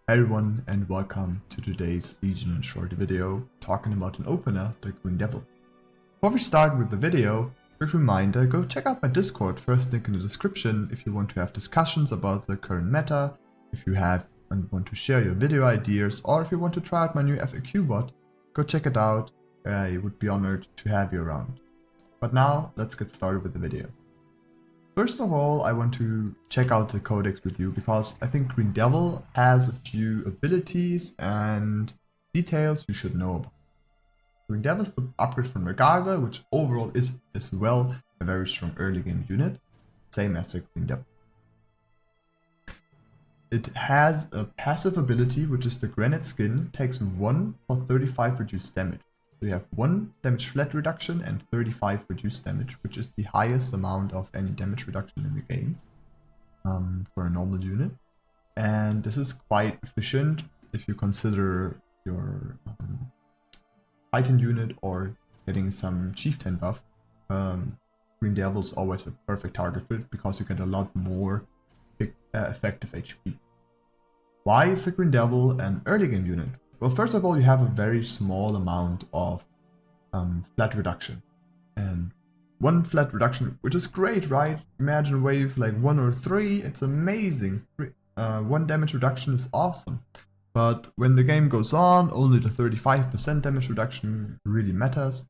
Hey everyone, and welcome to today's Legion and Short video talking about an opener, the Green Devil. Before we start with the video, quick reminder, go check out my Discord, first link in the description if you want to have discussions about the current meta, if you have and want to share your video ideas, or if you want to try out my new FAQ bot, go check it out. I would be honored to have you around. But now, let's get started with the video. First of all, I want to check out the codex with you because I think Green Devil has a few abilities and details you should know about. Green Devil is the upgrade from Regaga, which overall is as well a very strong early game unit, same as the Green Devil. It has a passive ability, which is the Granite Skin, takes 1 for 35 reduced damage. So you have 1 damage flat reduction and 35 reduced damage, which is the highest amount of any damage reduction in the game for a normal unit. And this is quite efficient if you consider your Titan unit or getting some Chieftain buff. Green Devil is always a perfect target for it because you get a lot more effective HP. Why is the Green Devil an early game unit? Well, first of all, you have a very small amount of flat reduction. And 1 flat reduction, which is great, right? Imagine wave like 1 or 3, it's amazing. 1 damage reduction is awesome. But when the game goes on, only the 35% damage reduction really matters.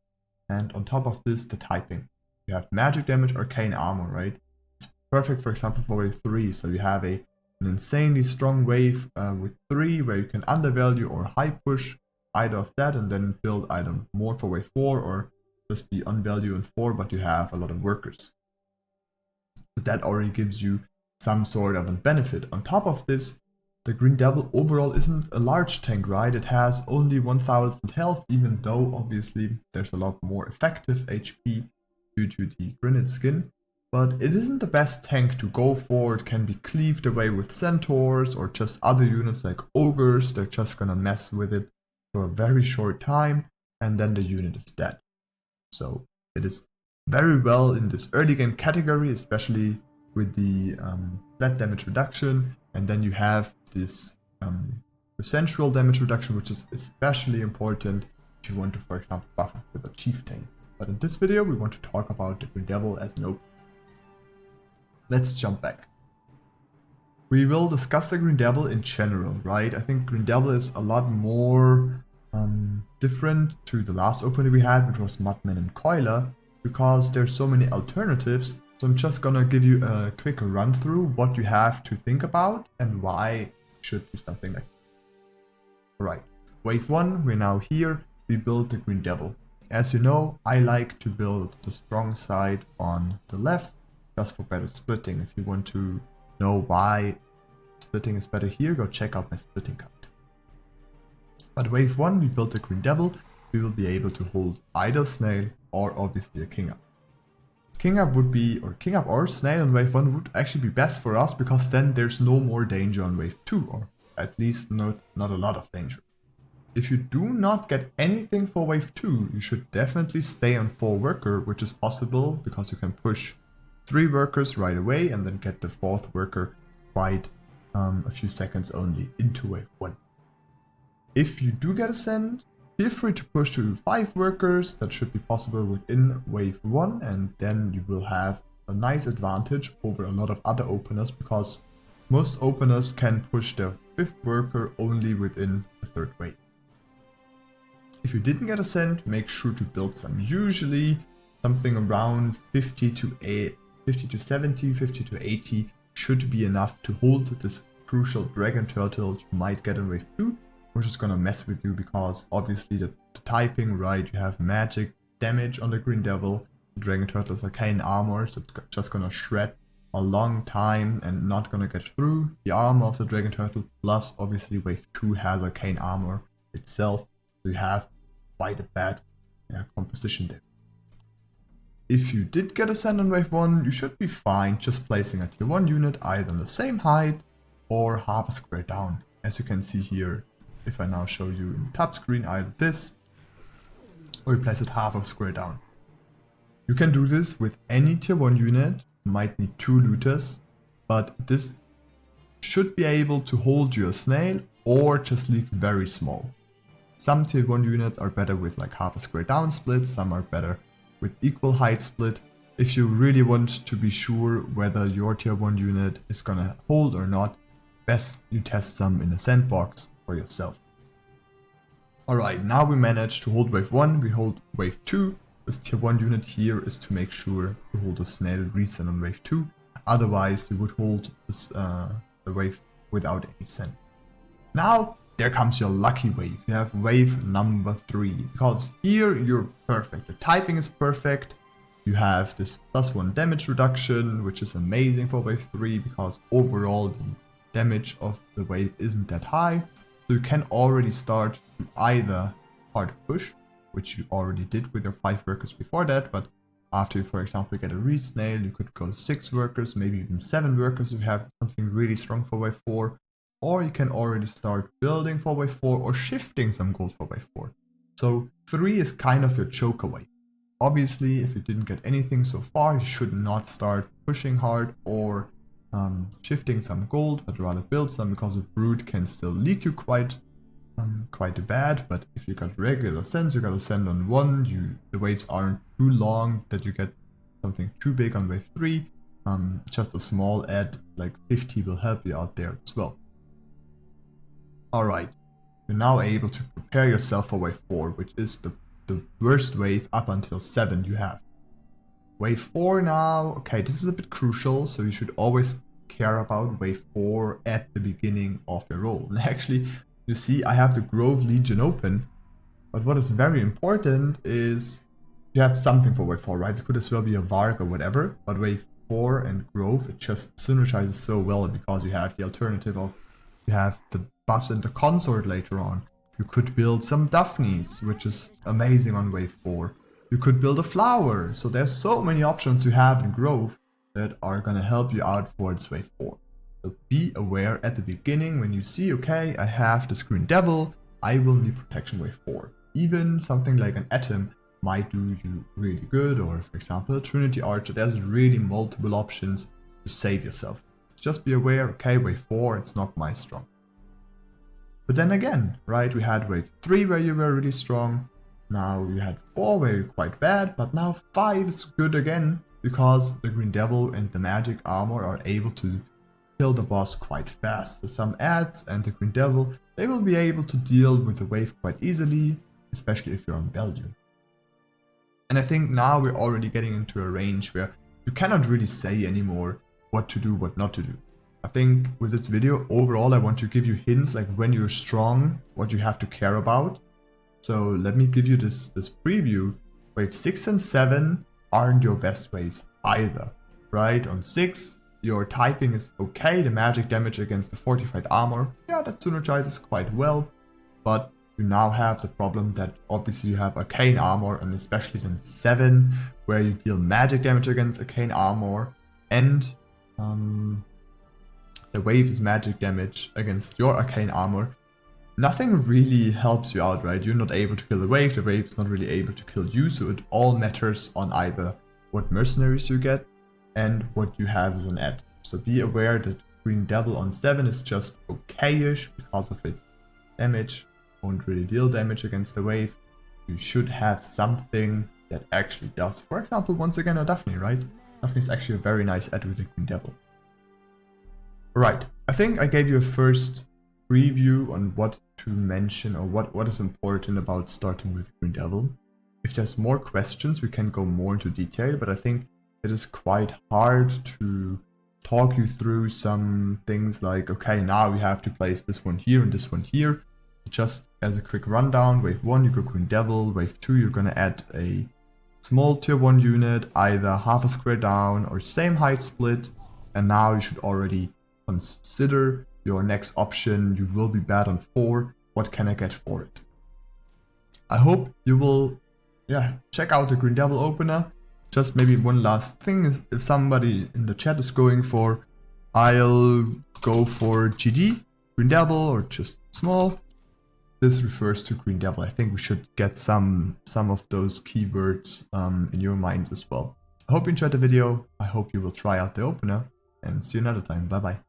And on top of this, the typing. You have magic damage, arcane armor, right? It's perfect, for example, for wave 3. So you have an insanely strong wave with 3 where you can undervalue or high push either of that and then build either more for wave 4 or just be unvalue in 4, but you have a lot of workers. So that already gives you some sort of a benefit. On top of this, the Green Devil overall isn't a large tank, right? It has only 1000 health, even though obviously there's a lot more effective HP due to the Granite Skin. But it isn't the best tank to go for. It can be cleaved away with centaurs or just other units like ogres. They're just gonna mess with it for a very short time and then the unit is dead. So it is very well in this early game category, especially with the flat damage reduction. And then you have this percentual damage reduction, which is especially important if you want to, for example, buff it with a Chieftain. But in this video, we want to talk about the Green Devil as an opener. Let's jump back. We will discuss the Green Devil in general, right? I think Green Devil is a lot more different to the last opener we had, which was Mudman and Coiler, because there's so many alternatives. So I'm just gonna give you a quick run through what you have to think about and why you should do something like that. Alright, wave 1, we're now here, we build the Green Devil. As you know, I like to build the strong side on the left, just for better splitting. If you want to know why splitting is better here, go check out my splitting guide. But wave 1, we built the Green Devil. We will be able to hold either Snail or obviously a King Up. King Up would be, or King Up or Snail on wave 1 would actually be best for us because then there's no more danger on wave 2, or at least not a lot of danger. If you do not get anything for wave 2, you should definitely stay on 4 worker, which is possible because you can push 3 workers right away and then get the 4th worker quite a few seconds only into wave 1. If you do get a send, feel free to push to 5 workers. That should be possible within wave 1, and then you will have a nice advantage over a lot of other openers because most openers can push their 5th worker only within the 3rd wave. If you didn't get a send, make sure to build some. Usually something around 50 to 70, 50 to 80 should be enough to hold this crucial dragon turtle you might get in wave 2, which is gonna mess with you because obviously the typing, right, you have magic damage on the Green Devil, the dragon turtle is arcane armor, so it's just gonna shred a long time and not gonna get through the armor of the dragon turtle, plus obviously wave 2 has arcane armor itself, so you have quite a bad composition there. If you did get a send on wave 1, you should be fine just placing a tier 1 unit either on the same height or half a square down. As you can see here, if I now show you in the top screen, either this or you place it half a square down. You can do this with any tier 1 unit, you might need 2 looters, but this should be able to hold your snail or just leak very small. Some tier 1 units are better with like half a square down split, some are better with equal height split. If you really want to be sure whether your tier 1 unit is gonna hold or not, best you test some in a sandbox for yourself. Alright, now we managed to hold wave 1, we hold wave 2. This tier 1 unit here is to make sure to hold a snail reset on wave 2. Otherwise you would hold this, the wave without any send. Now there comes your lucky wave. You have wave number 3, because here you're perfect. The typing is perfect. You have this +1 damage reduction, which is amazing for wave 3 because overall the damage of the wave isn't that high. So you can already start to either hard push, which you already did with your 5 workers before that, but after you, for example, get a reed snail, you could go 6 workers, maybe even 7 workers if you have something really strong for wave 4. Or you can already start building for wave 4 or shifting some gold for wave 4. So 3 is kind of your choker wave. Obviously, if you didn't get anything so far, you should not start pushing hard or shifting some gold, but rather build some, because a brood can still leak you quite bad. But if you got regular sends, you got a send on 1, the waves aren't too long that you get something too big on wave 3. Just a small add like 50 will help you out there as well. Alright, you're now able to prepare yourself for wave 4, which is the worst wave up until 7 you have. Wave 4 now, okay, this is a bit crucial, so you should always care about wave 4 at the beginning of your roll. And actually, you see I have the Grove Legion open, but what is very important is you have something for wave 4, right? It could as well be a Varg or whatever, but wave 4 and Grove, it just synergizes so well because you have the alternative of, you have the Bus and the Consort later on. You could build some Daphnes, which is amazing on wave 4. You could build a flower. So there's so many options you have in Grove that are gonna help you out for this wave 4. So be aware at the beginning when you see, okay, I have this Green Devil, I will need protection wave 4. Even something like an Atom might do you really good, or for example a Trinity Archer. There's really multiple options to save yourself. Just be aware, okay, wave 4, it's not my strong. But then again, right, we had wave 3 where you were really strong. Now you had 4 where you're quite bad, but now 5 is good again, because the Green Devil and the Magic Armor are able to kill the boss quite fast. So some adds and the Green Devil, they will be able to deal with the wave quite easily, especially if you're on Belgium. And I think now we're already getting into a range where you cannot really say anymore what to do, what not to do. I think with this video, overall, I want to give you hints like when you're strong, what you have to care about. So let me give you this preview. Wave 6 and 7 aren't your best waves either, right? On 6, your typing is okay, the magic damage against the fortified armor, yeah, that synergizes quite well, but you now have the problem that obviously you have arcane armor, and especially then 7, where you deal magic damage against arcane armor, and the wave is magic damage against your arcane armor. Nothing really helps you out, right? You're not able to kill the wave is not really able to kill you, so it all matters on either what mercenaries you get and what you have as an add. So be aware that Green Devil on 7 is just okay-ish because of its damage, won't really deal damage against the wave. You should have something that actually does. For example, once again a Daphne, right? Daphne is actually a very nice add with the Green Devil. Right, I think I gave you a first preview on what to mention or what is important about starting with Green Devil. If there's more questions, we can go more into detail, but I think it is quite hard to talk you through some things like, okay, now we have to place this one here and this one here. Just as a quick rundown, wave 1 you go Green Devil, wave 2 you're gonna add a small tier 1 unit, either half a square down or same height split, and now you should already consider your next option. You will be bad on 4. What can I get for it? I hope you will check out the Green Devil opener. Just maybe one last thing is, if somebody in the chat is going for, I'll go for GD, Green Devil, or just small, this refers to Green Devil. I think we should get some of those keywords in your minds as well. I hope you enjoyed the video. I hope you will try out the opener, and see you another time. Bye bye.